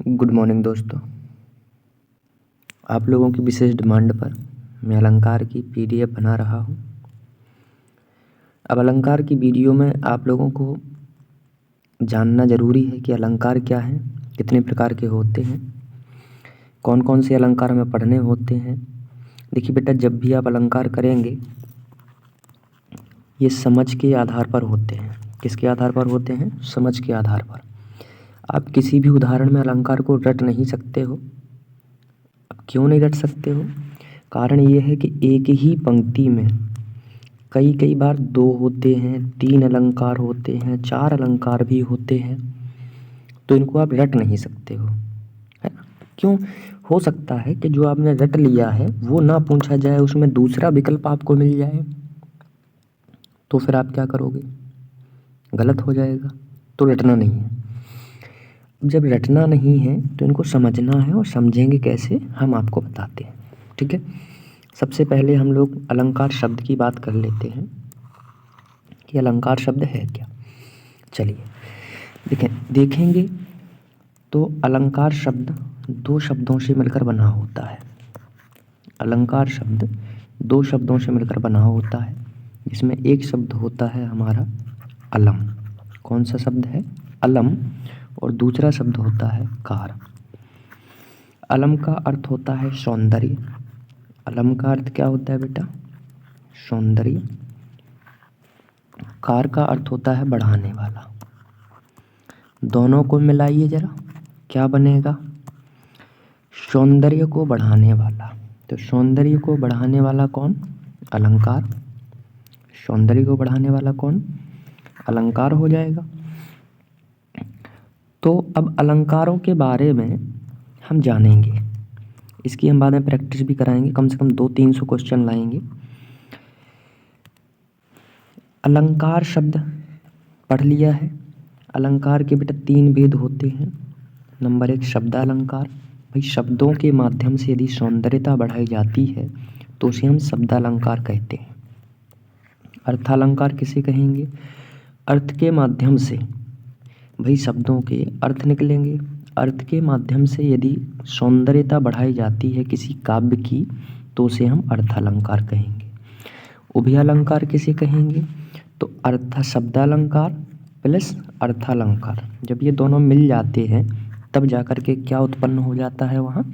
Good morning दोस्तों। आप लोगों की विशेष डिमांड पर मैं अलंकार की पीडीएफ बना रहा हूँ। अब अलंकार की वीडियो में आप लोगों को जानना ज़रूरी है कि अलंकार क्या है, कितने प्रकार के होते हैं, कौन कौन से अलंकार हमें पढ़ने होते हैं। देखिए बेटा, जब भी आप अलंकार करेंगे ये समझ के आधार पर होते हैं। किसके आधार पर होते हैं? समझ के आधार पर। आप किसी भी उदाहरण में अलंकार को रट नहीं सकते हो। क्यों नहीं रट सकते हो? कारण ये है कि एक ही पंक्ति में कई बार 2 होते हैं, 3 अलंकार होते हैं, 4 अलंकार भी होते हैं, तो इनको आप रट नहीं सकते हो, है ना। क्यों? हो सकता है कि जो आपने रट लिया है वो ना पूछा जाए, उसमें दूसरा विकल्प आपको मिल जाए, तो फिर आप क्या करोगे? गलत हो जाएगा। तो रटना नहीं है। जब रटना नहीं है तो इनको समझना है, और समझेंगे कैसे हम आपको बताते हैं, ठीक है। सबसे पहले हम लोग अलंकार शब्द की बात कर लेते हैं कि अलंकार शब्द है क्या। चलिए देखेंगे तो अलंकार शब्द 2 शब्दों से मिलकर बना होता है। अलंकार शब्द 2 शब्दों से मिलकर बना होता है, जिसमें एक शब्द होता है हमारा अलम। कौन सा शब्द है? अलम। और दूसरा शब्द होता है कार। अलम का अर्थ होता है सौंदर्य। अलम का अर्थ क्या होता है बेटा? सौंदर्य। कार का अर्थ होता है बढ़ाने वाला। दोनों को मिलाइए जरा, क्या बनेगा? सौंदर्य को बढ़ाने वाला। तो सौंदर्य को बढ़ाने वाला कौन? अलंकार। सौंदर्य को बढ़ाने वाला कौन? अलंकार हो जाएगा। तो अब अलंकारों के बारे में हम जानेंगे, इसकी हम बाद में प्रैक्टिस भी कराएंगे, कम से कम 200-300 क्वेश्चन लाएंगे। अलंकार शब्द पढ़ लिया है। अलंकार के बेटा 3 भेद होते हैं। नंबर 1 शब्दालंकार। भाई शब्दों के माध्यम से यदि सौंदर्यता बढ़ाई जाती है तो उसे हम शब्दालंकार कहते हैं। अर्थालंकार किसे कहेंगे? अर्थ के माध्यम से, भाई शब्दों के अर्थ निकलेंगे, अर्थ के माध्यम से यदि सौंदर्यता बढ़ाई जाती है किसी काव्य की तो उसे हम अर्थालंकार कहेंगे। उभयालंकार किसे कहेंगे? तो अर्थ शब्दालंकार प्लस अर्थालंकार, जब ये दोनों मिल जाते हैं तब जाकर के क्या उत्पन्न हो जाता है? वहाँ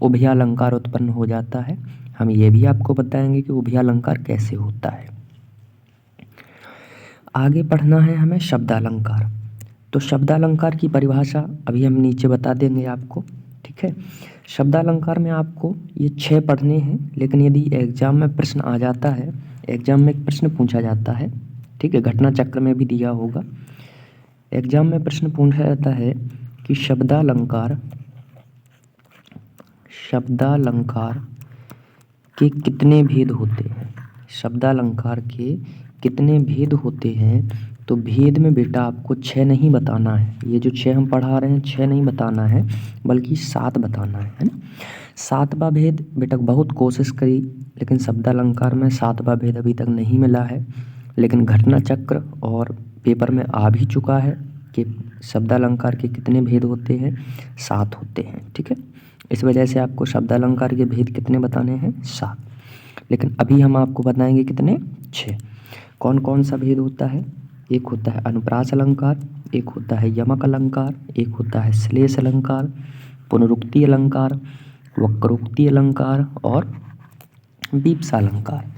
उभयालंकार उत्पन्न हो जाता है। हम ये भी आपको बताएंगे कि उभयालंकार कैसे होता है। आगे पढ़ना है हमें शब्दालंकार। तो शब्दालंकार की परिभाषा अभी हम नीचे बता देंगे आपको, ठीक है। शब्दालंकार में आपको ये 6 पढ़ने हैं, लेकिन यदि एग्जाम में प्रश्न आ जाता है, एग्जाम में एक प्रश्न पूछा जाता है, ठीक है, घटना चक्र में भी दिया होगा। एग्जाम में प्रश्न पूछा जाता है कि शब्दालंकार के कितने भेद होते हैं? शब्दालंकार के कितने भेद होते हैं? तो भेद में बेटा आपको 6 नहीं बताना है। ये जो 6 हम पढ़ा रहे हैं 6 नहीं बताना है, बल्कि 7 बताना है ना। 7वां भेद बेटा बहुत कोशिश करी, लेकिन शब्दालंकार में 7वां भेद अभी तक नहीं मिला है। लेकिन घटना चक्र और पेपर में आ भी चुका है कि शब्दालंकार के कितने भेद होते हैं? 7 होते हैं, ठीक है। इस वजह से आपको शब्दालंकार के भेद कितने बताने हैं? 7। लेकिन अभी हम आपको बताएंगे कितने? 6। कौन कौन सा भेद होता है? एक होता है अनुप्रास अलंकार, एक होता है यमक अलंकार, एक होता है श्लेष अलंकार, पुनरुक्ति अलंकार, वक्रोक्ति अलंकार और वीप्सा अलंकार।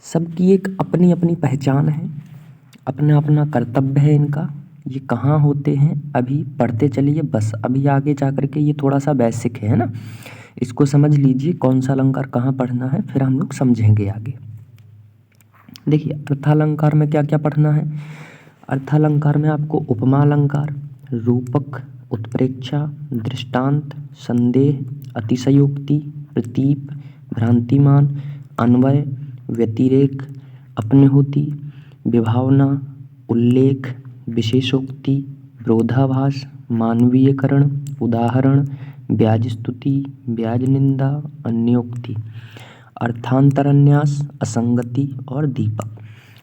सबकी एक अपनी अपनी पहचान है, अपना अपना कर्तव्य है इनका। ये कहाँ होते हैं अभी पढ़ते चलिए, बस अभी आगे जा कर के ये थोड़ा सा बेसिक है ना, इसको समझ लीजिए कौन सा अलंकार कहाँ पढ़ना है, फिर हम लोग समझेंगे आगे। देखिए अर्थालंकार में क्या क्या पढ़ना है। अर्थालंकार में आपको उपमा अलंकार, रूपक, उत्प्रेक्षा, दृष्टांत, संदेह, अतिशयोक्ति, प्रतीप, भ्रांतिमान, अन्वय, व्यतिरेक, अपनेहुति, विभावना, उल्लेख, विशेषोक्ति, विरोधाभास, मानवीयकरण, उदाहरण, ब्याज स्तुति, ब्याज निंदा, अन्योक्ति, अर्थांतरन्यास, असंगति और दीपक।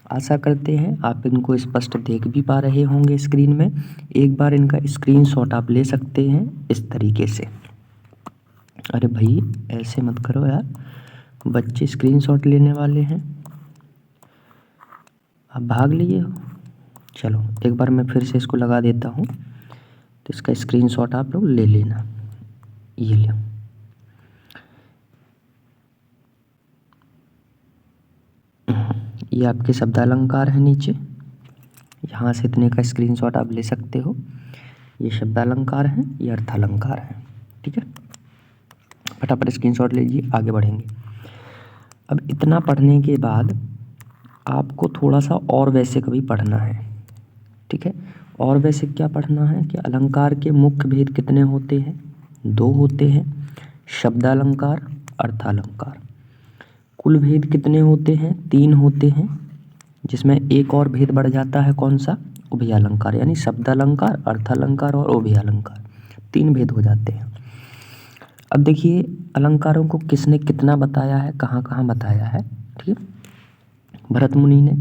आशा करते हैं आप इनको स्पष्ट देख भी पा रहे होंगे स्क्रीन में। एक बार इनका स्क्रीनशॉट आप ले सकते हैं इस तरीके से। अरे भाई ऐसे मत करो यार, बच्चे स्क्रीनशॉट लेने वाले हैं, आप भाग लिए हो। चलो एक बार मैं फिर से इसको लगा देता हूँ, तो इसका स्क्रीनशॉट आप लोग ले लेना। ये लो, ये आपके शब्दालंकार है नीचे, यहाँ से इतने का स्क्रीनशॉट आप ले सकते हो। ये शब्दालंकार है, ये अर्थालंकार है, ठीक है। फटाफट स्क्रीनशॉट लीजिए, आगे बढ़ेंगे। अब इतना पढ़ने के बाद आपको थोड़ा सा और बेसिक भी पढ़ना है, ठीक है। और बेसिक क्या पढ़ना है कि अलंकार के मुख्य भेद कितने होते हैं? 2 होते हैं, शब्दालंकार, अर्थालंकार। कुल भेद कितने होते हैं? 3 होते हैं, जिसमें एक और भेद बढ़ जाता है, कौन सा? उभयालंकार, यानी शब्दालंकार, अर्थालंकार और उभयालंकार, 3 भेद हो जाते हैं। अब देखिए अलंकारों को किसने कितना बताया है, कहाँ कहाँ बताया है, ठीक है। भरत मुनि ने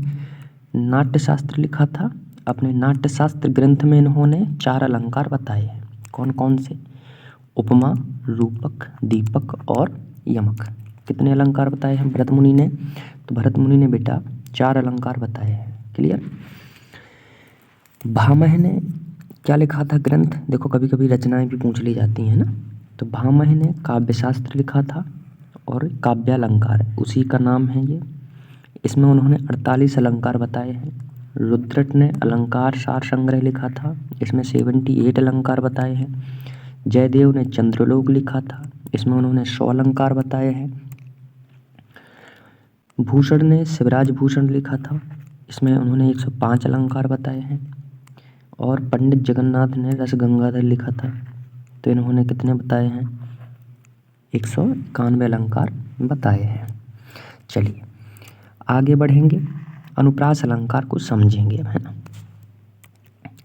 नाट्यशास्त्र लिखा था, अपने नाट्यशास्त्र ग्रंथ में इन्होंने 4 अलंकार बताए हैं। कौन कौन से? उपमा, रूपक, दीपक और यमक। कितने अलंकार बताए हैं भरत मुनि ने? तो भरत मुनि ने बेटा 4 अलंकार बताए हैं। क्लियर? भामह ने क्या लिखा था ग्रंथ? देखो कभी कभी रचनाएं भी पूछ ली जाती हैं ना। तो भामह ने काव्यशास्त्र लिखा था और काव्यालंकार उसी का नाम है ये। इसमें उन्होंने 48 अलंकार बताए हैं। रुद्रट ने अलंकार सार संग्रह लिखा था, इसमें 78 अलंकार बताए हैं। जयदेव ने चंद्रलोक लिखा था, इसमें उन्होंने 100 अलंकार बताए हैं। भूषण ने शिवराज भूषण लिखा था, इसमें उन्होंने 105 अलंकार बताए हैं। और पंडित जगन्नाथ ने रस गंगाधर लिखा था, तो इन्होंने कितने बताए हैं? 191 अलंकार बताए हैं। चलिए आगे बढ़ेंगे, अनुप्रास अलंकार को समझेंगे, है ना।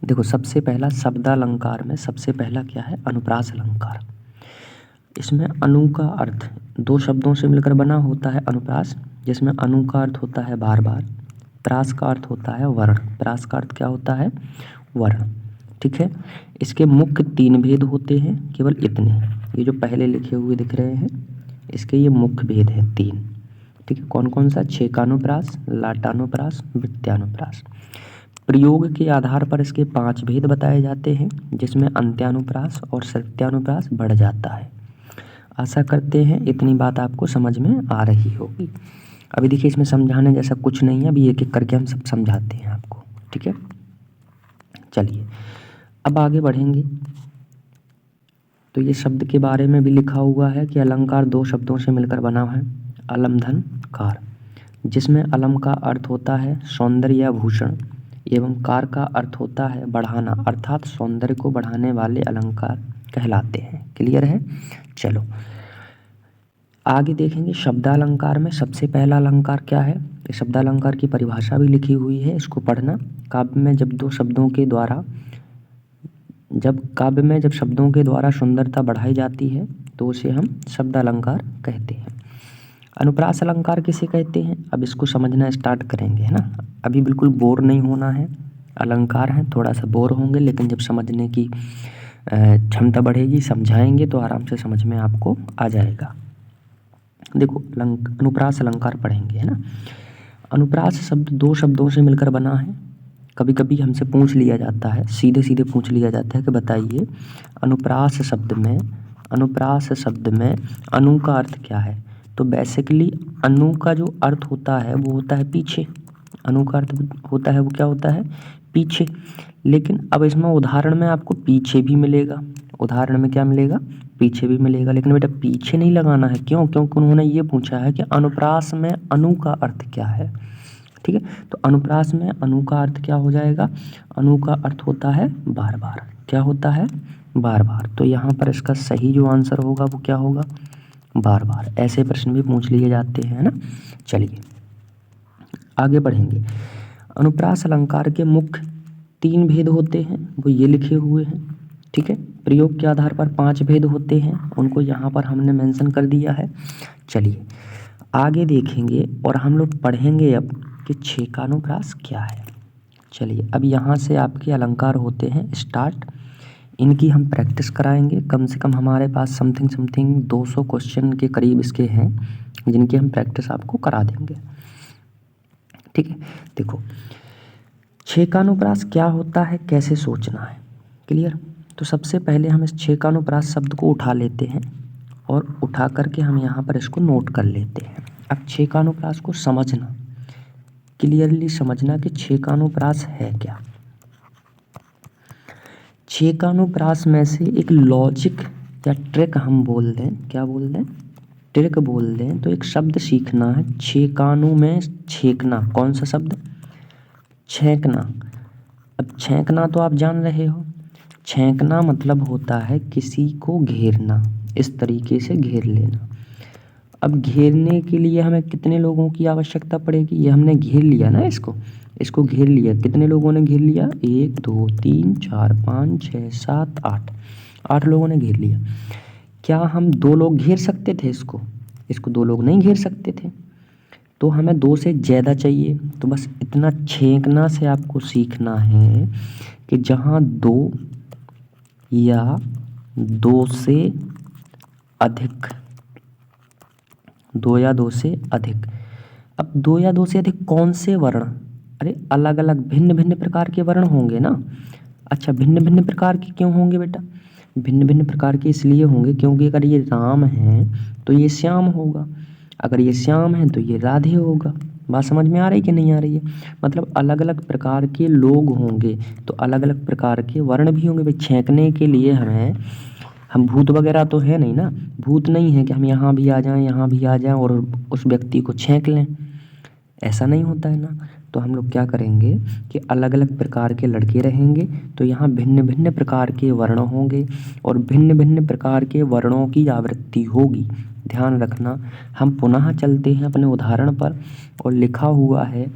देखो सबसे पहला शब्दालंकार में सबसे पहला क्या है? अनुप्रास अलंकार। इसमें अनु का अर्थ 2 शब्दों से मिलकर बना होता है अनुप्रास, जिसमें अनु का अर्थ होता है बार बार, प्रास का अर्थ होता है वर्ण। प्रास का अर्थ क्या होता है? वर्ण, ठीक है। इसके मुख्य 3 भेद होते हैं, केवल इतने। ये जो पहले लिखे हुए दिख रहे हैं इसके ये मुख्य भेद हैं 3, ठीक है। कौन कौन सा? छेकानुप्रास, लाटानुप्रास, वृत्त्यानुप्रास। प्रयोग के आधार पर इसके 5 भेद बताए जाते हैं, जिसमें अंत्यानुप्रास और सत्यानुप्रास बढ़ जाता है। आशा करते हैं इतनी बात आपको समझ में आ रही होगी। अभी देखिए इसमें समझाने जैसा कुछ नहीं है, अभी एक एक करके हम सब समझाते हैं आपको, ठीक है। चलिए अब आगे बढ़ेंगे। तो ये शब्द के बारे में भी लिखा हुआ है कि अलंकार 2 शब्दों से मिलकर बना है, अलम धन कार, जिसमें अलम का अर्थ होता है सौंदर्य या भूषण एवं कार का अर्थ होता है बढ़ाना, अर्थात सौंदर्य को बढ़ाने वाले अलंकार कहलाते हैं। क्लियर है? चलो आगे देखेंगे। शब्दालंकार में सबसे पहला अलंकार क्या है? शब्दालंकार की परिभाषा भी लिखी हुई है, इसको पढ़ना। काव्य में जब शब्दों के द्वारा सुंदरता बढ़ाई जाती है तो उसे हम शब्दालंकार कहते हैं। अनुप्रास अलंकार किसे कहते हैं? अब इसको समझना स्टार्ट करेंगे, है ना। अभी बिल्कुल बोर नहीं होना है, अलंकार हैं थोड़ा सा बोर होंगे, लेकिन जब समझने की क्षमता बढ़ेगी, समझाएंगे तो आराम से समझ में आपको आ जाएगा। देखो अनुप्रास अलंकार पढ़ेंगे, है ना। अनुप्रास शब्द 2 शब्दों से मिलकर बना है। कभी कभी हमसे पूछ लिया जाता है, सीधे सीधे पूछ लिया जाता है कि बताइए अनुप्रास शब्द में अनु का अर्थ क्या है? तो बेसिकली अनु का जो अर्थ होता है वो होता है पीछे। अनु का अर्थ होता है वो क्या होता है? पीछे। लेकिन अब इसमें उदाहरण में आपको पीछे भी मिलेगा, उदाहरण में क्या मिलेगा? पीछे भी मिलेगा। लेकिन बेटा पीछे नहीं लगाना है, क्यों? क्योंकि उन्होंने ये पूछा है कि अनुप्रास में अनु का अर्थ क्या है, ठीक है। तो अनुप्रास में अनु का अर्थ क्या हो जाएगा? अनु का अर्थ होता है बार बार। क्या होता है? बार बार। तो यहाँ पर इसका सही जो आंसर होगा वो क्या होगा? बार बार। ऐसे प्रश्न भी पूछ लिए जाते हैं, है ना। चलिए आगे बढ़ेंगे। अनुप्रास अलंकार के मुख्य 3 भेद होते हैं, वो ये लिखे हुए हैं, ठीक है। प्रयोग के आधार पर 5 भेद होते हैं, उनको यहाँ पर हमने मेंशन कर दिया है। चलिए आगे देखेंगे और हम लोग पढ़ेंगे अब कि छः का अनुप्रास क्या है। चलिए अब यहाँ से आपके अलंकार होते हैं स्टार्ट। इनकी हम प्रैक्टिस कराएंगे, कम से कम हमारे पास समथिंग 200 क्वेश्चन के करीब इसके हैं जिनकी हम प्रैक्टिस आपको करा देंगे। ठीक है, देखो छः का अनुप्रास क्या होता है, कैसे सोचना है, क्लियर। तो सबसे पहले हम इस छः का अनुप्रास शब्द को उठा लेते हैं और उठा करके हम यहाँ पर इसको नोट कर लेते हैं। अब छः का अनुप्रास को समझना, क्लियरली समझना कि छः का अनुप्रास है क्या। छः का अनुप्रास में से एक लॉजिक या ट्रिक हम बोल दें, क्या बोल दें, ट्रिक बोल दें, तो एक शब्द सीखना है छेकानु में छेकना। कौन सा शब्द, छेकना। अब छेकना तो आप जान रहे हो, छेकना मतलब होता है किसी को घेरना, इस तरीके से घेर लेना। अब घेरने के लिए हमें कितने लोगों की आवश्यकता पड़ेगी, ये हमने घेर लिया ना, इसको घेर लिया। कितने लोगों ने घेर लिया, 1 2 3 4 5 6 7 8, 8 लोगों ने घेर लिया। क्या हम 2 लोग घेर सकते थे इसको 2 लोग नहीं घेर सकते थे, तो हमें 2 से ज़्यादा चाहिए। तो बस इतना छेकना से आपको सीखना है कि जहाँ 2 या 2 से अधिक, 2 या 2 से अधिक। अब 2 या 2 से अधिक कौन से वर्ण, अरे अलग अलग भिन्न भिन्न प्रकार के वर्ण होंगे ना। अच्छा भिन्न भिन्न प्रकार के क्यों होंगे बेटा, भिन्न भिन्न प्रकार के इसलिए होंगे क्योंकि अगर ये राम है तो ये श्याम होगा, अगर ये श्याम है तो ये राधे होगा। बात समझ में आ रही कि नहीं आ रही है, मतलब अलग अलग प्रकार के लोग होंगे तो अलग अलग प्रकार के वर्ण भी होंगे। भाई छेंकने के लिए हम भूत वगैरह तो है नहीं ना, भूत नहीं है कि हम यहाँ भी आ जाएं यहाँ भी आ जाएं और उस व्यक्ति को छेंक लें, ऐसा नहीं होता है ना। तो हम लोग क्या करेंगे कि अलग अलग प्रकार के लड़के रहेंगे तो यहाँ भिन्न भिन्न प्रकार के वर्ण होंगे और भिन्न भिन्न प्रकार के वर्णों की आवृत्ति होगी, ध्यान रखना। हम पुनः चलते हैं अपने उदाहरण पर और लिखा हुआ है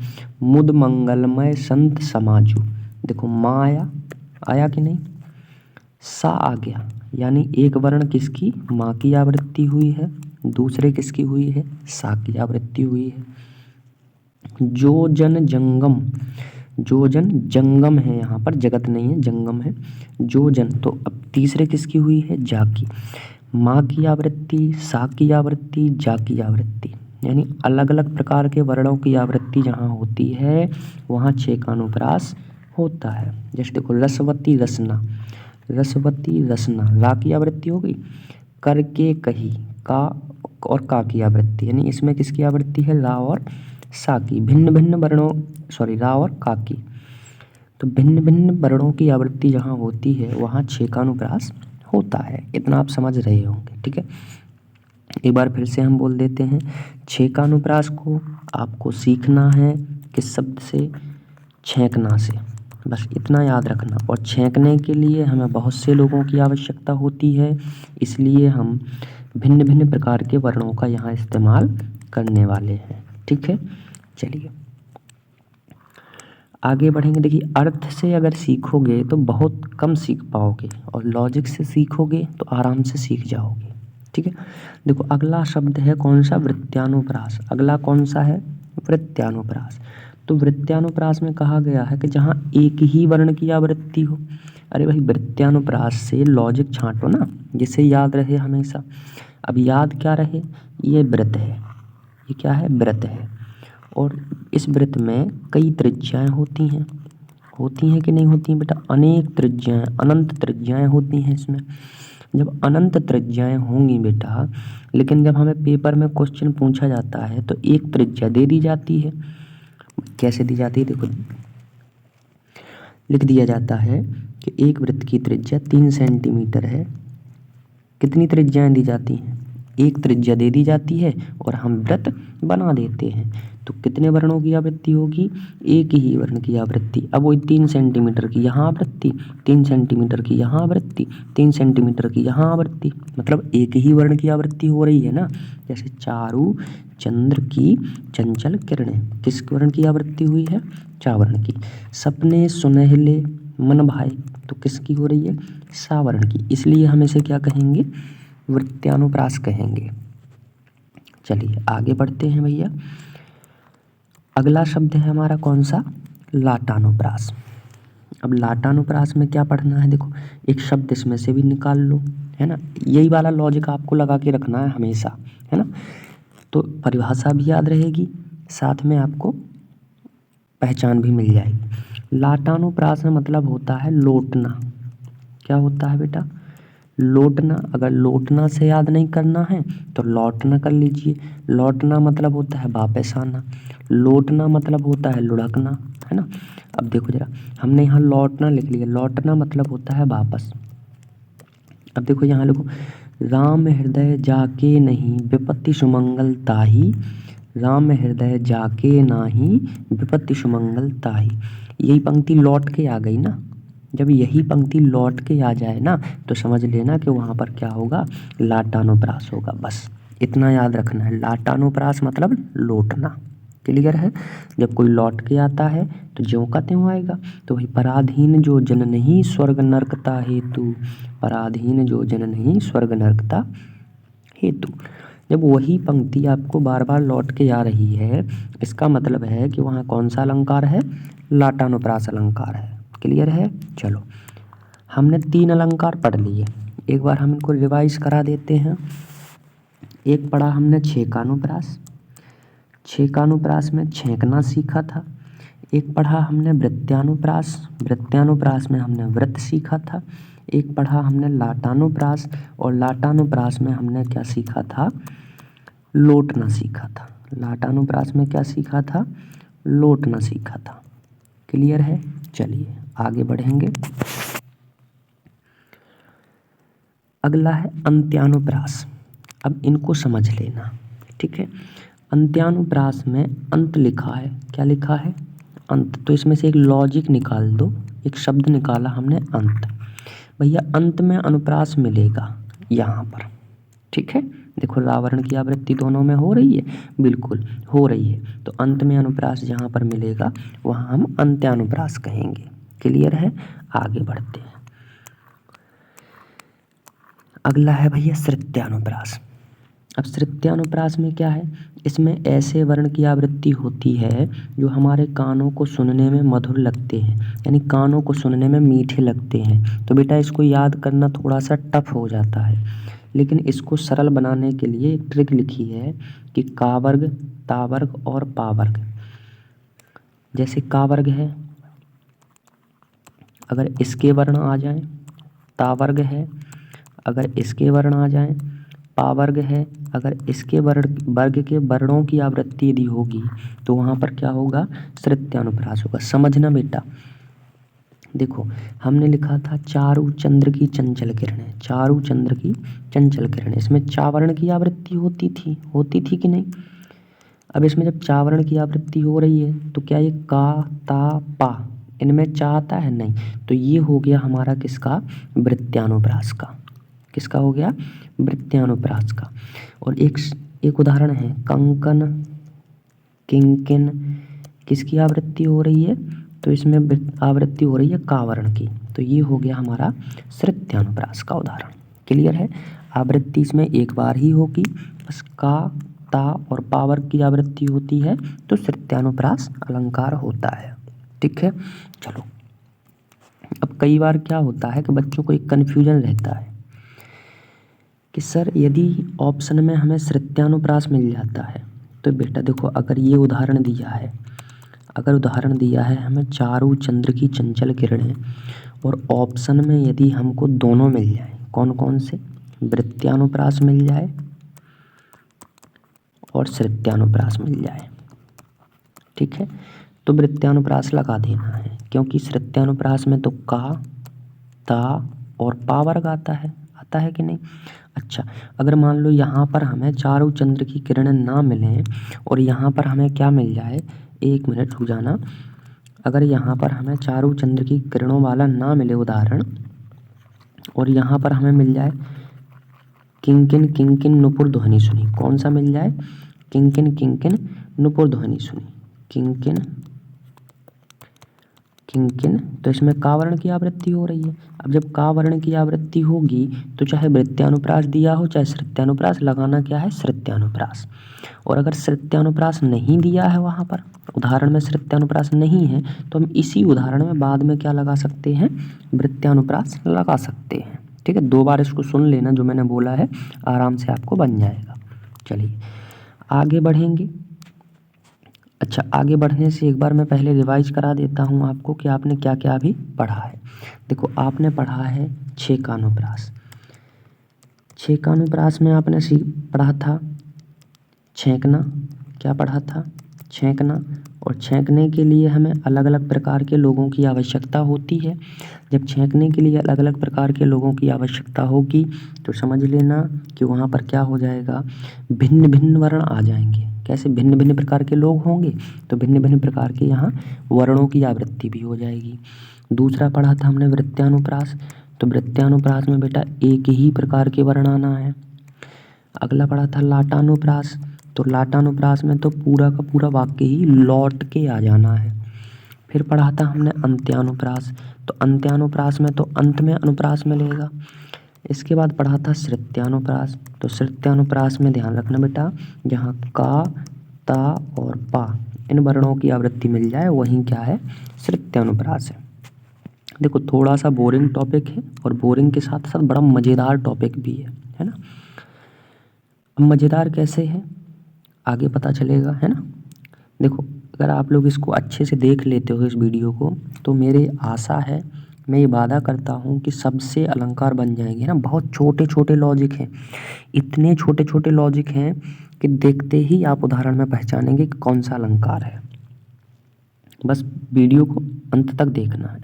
मुद मंगलमय संत समाजू। देखो माँ आया कि नहीं, सा आ गया, यानी एक वर्ण किसकी, माँ की आवृत्ति हुई है, दूसरे किसकी हुई है, सा की आवृत्ति हुई है। जो जन जंगम, जो जन जंगम है, यहाँ पर जगत नहीं है जंगम है, जो जन। तो अब तीसरे किसकी हुई है, जा की, माँ की आवृत्ति, सा की आवृत्ति, जा की आवृत्ति, यानी अलग अलग प्रकार के वर्णों की आवृत्ति जहाँ होती है वहाँ छः का अनुप्रास होता है। जैसे देखो रसवती रसना, रसवती रसना, रा की आवृत्ति हो गई, करके कही, का और का की आवृत्ति, यानी इसमें किसकी आवृत्ति है, रा और सा की, भिन्न भिन्न वर्णों, सॉरी रा और का की। तो भिन्न भिन्न वर्णों की आवृत्ति जहाँ होती है वहाँ छः का अनुप्रास होता है, इतना आप समझ रहे होंगे। ठीक है, एक बार फिर से हम बोल देते हैं, छः का अनुप्रास को आपको सीखना है किस शब्द से, छेंकना से, बस इतना याद रखना। और छेंकने के लिए हमें बहुत से लोगों की आवश्यकता होती है, इसलिए हम भिन्न भिन्न प्रकार के वर्णों का यहाँ इस्तेमाल करने वाले हैं। ठीक है, चलिए आगे बढ़ेंगे। देखिए अर्थ से अगर सीखोगे तो बहुत कम सीख पाओगे और लॉजिक से सीखोगे तो आराम से सीख जाओगे। ठीक है, देखो अगला शब्द है कौन सा, वृत्त्यानुप्रास। अगला कौन सा है, वृत्त्यानुप्रास। तो वृत्त्यानुप्रास में कहा गया है कि जहाँ एक ही वर्ण की आवृत्ति हो। अरे भाई वृत्त्यानुप्रास से लॉजिक छांटो ना, जिससे याद रहे हमेशा। अब याद क्या रहे, ये वृत्त है, ये क्या है, वृत्त है, और इस वृत्त में कई त्रिज्याएं होती हैं कि नहीं होती हैं बेटा, अनेक त्रिज्याएं, अनंत त्रिज्याएं होती हैं इसमें। जब अनंत त्रिज्याएं होंगी बेटा, लेकिन जब हमें पेपर में क्वेश्चन पूछा जाता है तो एक त्रिज्या दे दी जाती है। कैसे दी जाती है, देखो लिख दिया जाता है कि एक वृत्त की त्रिज्या 3 सेंटीमीटर है। कितनी त्रिज्याएं दी जाती हैं, एक त्रिज्या दे दी जाती है और हम वृत्त बना देते हैं। तो कितने वर्णों की आवृत्ति होगी, एक ही वर्ण की आवृत्ति। अब वही 3 सेंटीमीटर की यहाँ आवृत्ति, 3 सेंटीमीटर की यहाँ आवृत्ति, 3 सेंटीमीटर की यहाँ आवृत्ति, मतलब एक ही वर्ण की आवृत्ति हो रही है ना। जैसे चारु चंद्र की चंचल किरणें, किस वर्ण की आवृत्ति हुई है, चा वर्ण की। सपने सुनहले मन भाए, तो किसकी हो रही है, सा वर्ण की, इसलिए हम इसे क्या कहेंगे, वृत्त्यानुप्रास कहेंगे। चलिए आगे बढ़ते हैं भैया। अगला शब्द है हमारा कौन सा, लाटानुप्रास। अब लाटानुप्रास में क्या पढ़ना है, देखो एक शब्द इसमें से भी निकाल लो, है ना, यही वाला लॉजिक आपको लगा के रखना है हमेशा, है ना, तो परिभाषा भी याद रहेगी, साथ में आपको पहचान भी मिल जाएगी। लाटानुप्रास में मतलब होता है लोटना। क्या होता है बेटा, लोटना। अगर लोटना से याद नहीं करना है तो लौटना कर लीजिए। लौटना मतलब होता है वापस आना, लोटना मतलब होता है लुढ़कना, है ना। अब देखो जरा, हमने यहाँ लौटना लिख लिया, लौटना मतलब होता है वापस। अब देखो यहाँ लिखो, राम हृदय जाके नहीं विपत्ति सुमंगल ताही, राम हृदय जाके नाही विपत्ति सुमंगल ताही। यही पंक्ति लौट के आ गई ना, जब यही पंक्ति लौट के आ जाए ना तो समझ लेना कि वहाँ पर क्या होगा, लाटानुप्रास होगा। बस इतना याद रखना है, लाटानुप्रास मतलब लौटना। क्लियर है। जब कोई लौट के आता है तो ज्यों का त्यों आएगा। तो वही पराधीन जो जन नहीं स्वर्ग नरकता हेतु, पराधीन जो जन नहीं स्वर्ग नरकता हेतु। जब वही पंक्ति आपको बार बार लौट के आ रही है, इसका मतलब है कि वहाँ कौन सा अलंकार है, लाटानुप्रास अलंकार है। क्लियर है। चलो, हमने 3 अलंकार पढ़ लिए, एक बार हम इनको रिवाइज करा देते हैं। एक पढ़ा हमने छेकानुप्रास, छेकानुप्रास में छेंकना सीखा था। एक पढ़ा हमने वृत्त्यानुप्रास, वृत्त्यानुप्रास में हमने वृत्त सीखा था। एक पढ़ा हमने लाटानुप्रास, और लाटानुप्रास में हमने क्या सीखा था, लोटना सीखा था। लाटानुप्रास में क्या सीखा था, लोटना सीखा था। क्लियर है। चलिए आगे बढ़ेंगे। अगला है अंत्यानुप्रास। अब इनको समझ लेना, ठीक है। अंत्यानुप्रास में अंत लिखा है, क्या लिखा है, अंत। तो इसमें से एक लॉजिक निकाल दो, एक शब्द निकाला हमने अंत। भैया अंत में अनुप्रास मिलेगा यहाँ पर, ठीक है। देखो रावण की आवृत्ति दोनों में हो रही है, बिल्कुल हो रही है। तो अंत में अनुप्रास जहाँ पर मिलेगा वहाँ हम अंत्यानुप्रास कहेंगे। क्लियर है। आगे बढ़ते हैं। अगला है भैया श्रुत्यानुप्रास। अब श्रुत्यानुप्रास में क्या है, इसमें ऐसे वर्ण की आवृत्ति होती है जो हमारे कानों को सुनने में मधुर लगते हैं, यानी कानों को सुनने में मीठे लगते हैं। तो बेटा इसको याद करना थोड़ा सा टफ हो जाता है, लेकिन इसको सरल बनाने के लिए एक ट्रिक लिखी है कि का वर्ग, ता वर्ग और पा वर्ग। जैसे का वर्ग है, अगर इसके वर्ण आ जाएं, ता वर्ग है अगर इसके वर्ण आ जाएं, पा वर्ग है अगर इसके वर्ग के वर्णों की आवृत्ति यदि होगी तो वहाँ पर क्या होगा, श्रुत्यानुप्रास होगा। समझना बेटा, देखो हमने लिखा था चारु चंद्र की चंचल किरणें, चारु चंद्र की चंचल किरणें, इसमें चावर्ण की आवृत्ति होती थी कि नहीं। अब इसमें जब चावर्ण की आवृत्ति हो रही है तो क्या ये का, ता, पा, इनमें चा आता है, नहीं। तो ये हो गया हमारा किसका, वृत्त्यानुप्रास का। किसका हो गया, वृत्त्यानुप्रास का। और एक उदाहरण है कंकन, किंकिन, किसकी आवृत्ति हो रही है, तो इसमें आवृत्ति हो रही है कावर्ण की। तो ये हो गया हमारा श्रुत्यानुप्रास का उदाहरण। क्लियर है। आवृत्ति इसमें एक बार ही होगी, बस का, ता और पावर की आवृत्ति होती है तो श्रुत्यानुप्रास अलंकार होता है। ठीक है। चलो, अब कई बार क्या होता है कि बच्चों को एक कन्फ्यूजन रहता है कि सर यदि ऑप्शन में हमें श्रुत्यानुप्रास मिल जाता है तो बेटा देखो, अगर ये उदाहरण दिया है, अगर उदाहरण दिया है हमें चारु चंद्र की चंचल किरणें, और ऑप्शन में यदि हमको दोनों मिल जाए, कौन कौन से, वृत्त्यानुप्रास मिल जाए और श्रुत्यानुप्रास मिल जाए, ठीक है, तो वृत्त्यानुप्रास लगा देना है, क्योंकि श्रुत्यानुप्रास में तो का, ता और पा वर्ग आता है कि नहीं। अच्छा, अगर मान लो यहाँ पर हमें चारु चंद्र की किरणें ना मिलें और यहाँ पर हमें क्या मिल जाए, एक मिनट रुक जाना, अगर यहाँ पर हमें चारु चंद्र की किरणों वाला ना मिले उदाहरण, और यहाँ पर हमें मिल जाए किंकिन किंकिन नुपुर ध्वनि सुनी, कौन सा मिल जाए, किंकिन किंकिन नुपुर ध्वनि सुनी, किंकिन किंकिन, तो इसमें का वर्ण की आवृत्ति हो रही है। अब जब का वर्ण की आवृत्ति होगी तो चाहे वृत्त्यानुप्रास दिया हो चाहे श्रुत्यानुप्रास, लगाना क्या है, श्रुत्यानुप्रास। और अगर श्रुत्यानुप्रास नहीं दिया है, वहाँ पर उदाहरण में श्रुत्यानुप्रास नहीं है, तो हम इसी उदाहरण में बाद में क्या लगा सकते हैं, वृत्त्यानुप्रास लगा सकते हैं। ठीक है, 2 बार इसको सुन लेना, जो मैंने बोला है आराम से आपको बन जाएगा। चलिए आगे बढ़ेंगे। अच्छा, आगे बढ़ने से एक बार मैं पहले रिवाइज करा देता हूँ आपको कि आपने क्या क्या अभी पढ़ा है। देखो, आपने पढ़ा है छेकानुप्रास। छेकानुप्रास में आपने पढ़ा था छेंकना। क्या पढ़ा था, छेंकना। और छेंकने के लिए हमें अलग अलग प्रकार के लोगों की आवश्यकता होती है। जब छेंकने के लिए अलग अलग प्रकार के लोगों की आवश्यकता होगी तो समझ लेना कि वहाँ पर क्या हो जाएगा, भिन्न भिन्न वर्ण आ जाएंगे। कैसे भिन्न भिन्न प्रकार के लोग होंगे, तो भिन्न भिन्न प्रकार के यहाँ वर्णों की आवृत्ति भी हो जाएगी। दूसरा पढ़ा था हमने वृत्त्यानुप्रास। तो वृत्त्यानुप्रास में बेटा एक ही प्रकार के वर्ण आना है। अगला पढ़ा था लाटानुप्रास। तो लाटानुप्रास में तो पूरा का पूरा वाक्य ही लौट के आ जाना है। फिर पढ़ा था हमने अंत्यानुप्रास। तो अंत्यानुप्रास में तो अंत में अनुप्रास मिलेगा। इसके बाद पढ़ा था श्रुत्यानुप्रास। तो श्रुत्यानुप्रास में ध्यान रखना बेटा, जहाँ का, ता और पा इन वर्णों की आवृत्ति मिल जाए वहीं क्या है, श्रुत्यानुप्रास है। देखो, थोड़ा सा बोरिंग टॉपिक है और बोरिंग के साथ साथ बड़ा मज़ेदार टॉपिक भी है ना। अब मज़ेदार कैसे है आगे पता चलेगा, है ना। देखो, अगर आप लोग इसको अच्छे से देख लेते हो इस वीडियो को, तो मेरी आशा है, मैं ये वादा करता हूँ कि सबसे अलंकार बन जाएंगे ना। बहुत छोटे छोटे लॉजिक हैं, इतने छोटे छोटे लॉजिक हैं कि देखते ही आप उदाहरण में पहचानेंगे कि कौन सा अलंकार है। बस वीडियो को अंत तक देखना है,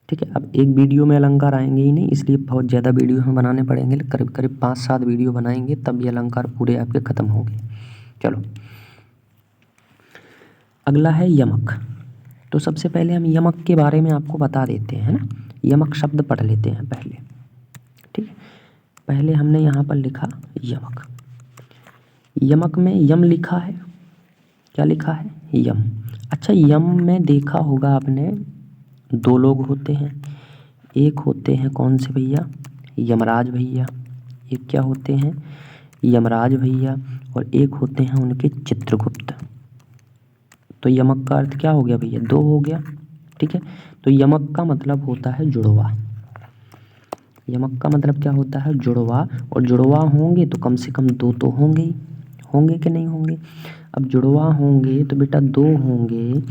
ठीक है। अब एक वीडियो में अलंकार आएंगे ही नहीं, इसलिए बहुत ज़्यादा वीडियो हमें बनाने पड़ेंगे। करीब करीब 5-7 वीडियो बनाएंगे तब ये अलंकार पूरे आपके ख़त्म होंगे। चलो, अगला है यमक। तो सबसे पहले हम यमक के बारे में आपको बता देते हैं ना। यमक शब्द पढ़ लेते हैं पहले, ठीक है। पहले हमने यहाँ पर लिखा यमक। यमक में यम लिखा है। क्या लिखा है, यम। अच्छा, यम में देखा होगा आपने 2 लोग होते हैं। एक होते हैं कौन से भैया, यमराज भैया। एक क्या होते हैं, यमराज भैया। और एक होते हैं उनके चित्रगुप्त। तो यमक का अर्थ क्या हो गया भैया, 2 हो गया, ठीक है। तो यमक का मतलब होता है जुड़वा। यमक का मतलब क्या होता है, जुड़वा। और जुड़वा होंगे तो कम से कम 2 तो होंगे ही, होंगे कि नहीं होंगे। अब जुड़वा होंगे तो बेटा 2 होंगे,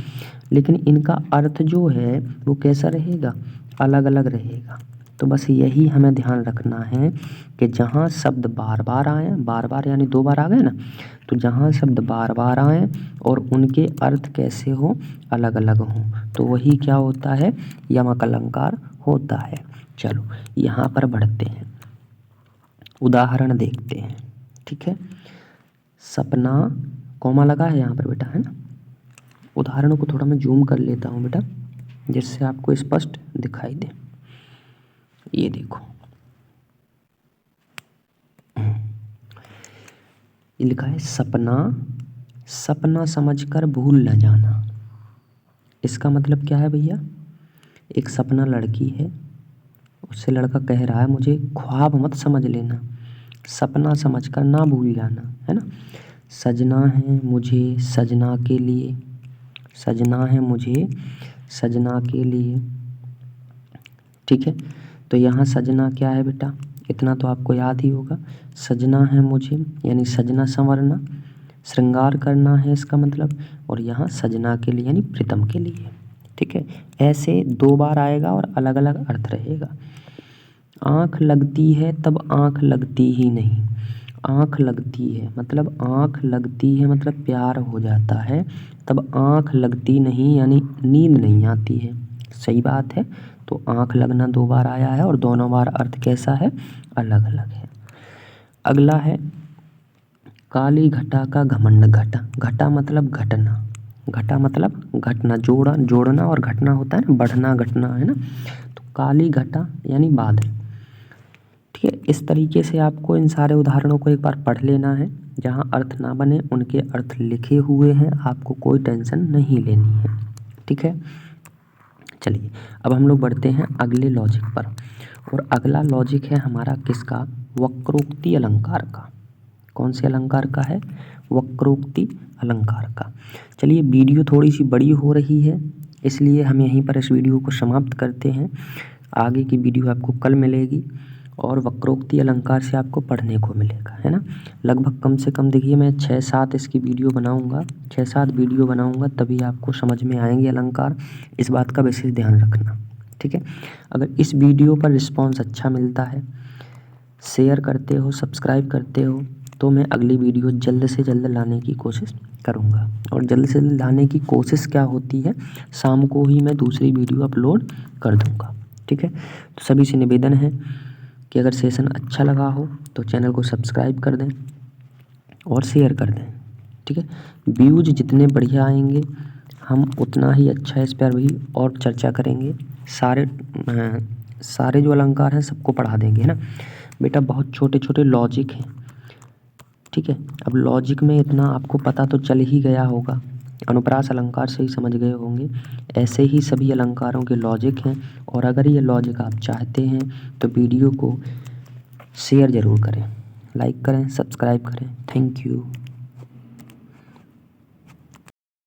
लेकिन इनका अर्थ जो है वो कैसा रहेगा, अलग अलग रहेगा। तो बस यही हमें ध्यान रखना है कि जहाँ शब्द बार बार आए, बार बार यानी 2 बार आ गए ना, तो जहाँ शब्द बार बार आए और उनके अर्थ कैसे हो, अलग अलग हों, तो वही क्या होता है, यमक अलंकार होता है। चलो यहाँ पर बढ़ते हैं, उदाहरण देखते हैं, ठीक है। सपना, कॉमा लगा है यहाँ पर बेटा, है ना। उदाहरणों को थोड़ा मैं जूम कर लेता हूँ बेटा, जिससे आपको स्पष्ट दिखाई दे। ये देखो, ये लिखा है सपना, सपना समझकर भूल न जाना। इसका मतलब क्या है भैया, एक सपना लड़की है, उससे लड़का कह रहा है मुझे ख्वाब मत समझ लेना, सपना समझकर ना भूल जाना, है ना। सजना है मुझे सजना के लिए, सजना है मुझे सजना के लिए, ठीक है। तो यहाँ सजना क्या है बेटा, इतना तो आपको याद ही होगा। सजना है मुझे यानी सजना संवरना, श्रृंगार करना है इसका मतलब। और यहाँ सजना के लिए यानी प्रीतम के लिए, ठीक है। ऐसे 2 बार आएगा और अलग अलग अर्थ रहेगा। आँख लगती है तब आँख लगती ही नहीं। आँख लगती है मतलब, आँख लगती है मतलब प्यार हो जाता है, तब आँख लगती नहीं यानी नींद नहीं आती है। सही बात है। तो आँख लगना 2 बार आया है और दोनों बार अर्थ कैसा है, अलग अलग है। अगला है काली घटा का घमंड घटा। घटा मतलब घटना, घटा मतलब घटना, जोड़ना और घटना होता है ना, बढ़ना घटना, है ना। तो काली घटा यानी बादल, ठीक है। इस तरीके से आपको इन सारे उदाहरणों को एक बार पढ़ लेना है। जहाँ अर्थ ना बने उनके अर्थ लिखे हुए हैं, आपको कोई टेंशन नहीं लेनी है, ठीक है। चलिए अब हम लोग बढ़ते हैं अगले लॉजिक पर, और अगला लॉजिक है हमारा किसका? वक्रोक्ति अलंकार का। कौन से अलंकार का है? वक्रोक्ति अलंकार का। चलिए वीडियो थोड़ी सी बड़ी हो रही है, इसलिए हम यहीं पर इस वीडियो को समाप्त करते हैं। आगे की वीडियो आपको कल मिलेगी और वक्रोक्ति अलंकार से आपको पढ़ने को मिलेगा, है ना। लगभग कम से कम देखिए मैं 6-7 इसकी वीडियो बनाऊंगा, 6-7 वीडियो बनाऊंगा, तभी आपको समझ में आएंगे अलंकार। इस बात का विशेष ध्यान रखना, ठीक है। अगर इस वीडियो पर रिस्पॉन्स अच्छा मिलता है, शेयर करते हो, सब्सक्राइब करते हो, तो मैं अगली वीडियो जल्द से जल्द लाने की कोशिश करूँगा। और जल्द से जल्द लाने की कोशिश क्या होती है, शाम को ही मैं दूसरी वीडियो अपलोड कर दूँगा, ठीक है। तो सभी से निवेदन है कि अगर सेशन अच्छा लगा हो तो चैनल को सब्सक्राइब कर दें और शेयर कर दें, ठीक है। व्यूज जितने बढ़िया आएंगे हम उतना ही अच्छा इस पर भी और चर्चा करेंगे। सारे जो अलंकार हैं सबको पढ़ा देंगे, है ना बेटा। बहुत छोटे छोटे लॉजिक हैं, ठीक है। अब लॉजिक में इतना आपको पता तो चल ही गया होगा, अनुप्रास अलंकार से ही समझ गए होंगे। ऐसे ही सभी अलंकारों के लॉजिक हैं, और अगर ये लॉजिक आप चाहते हैं तो वीडियो को शेयर ज़रूर करें, लाइक करें, सब्सक्राइब करें। Thank you.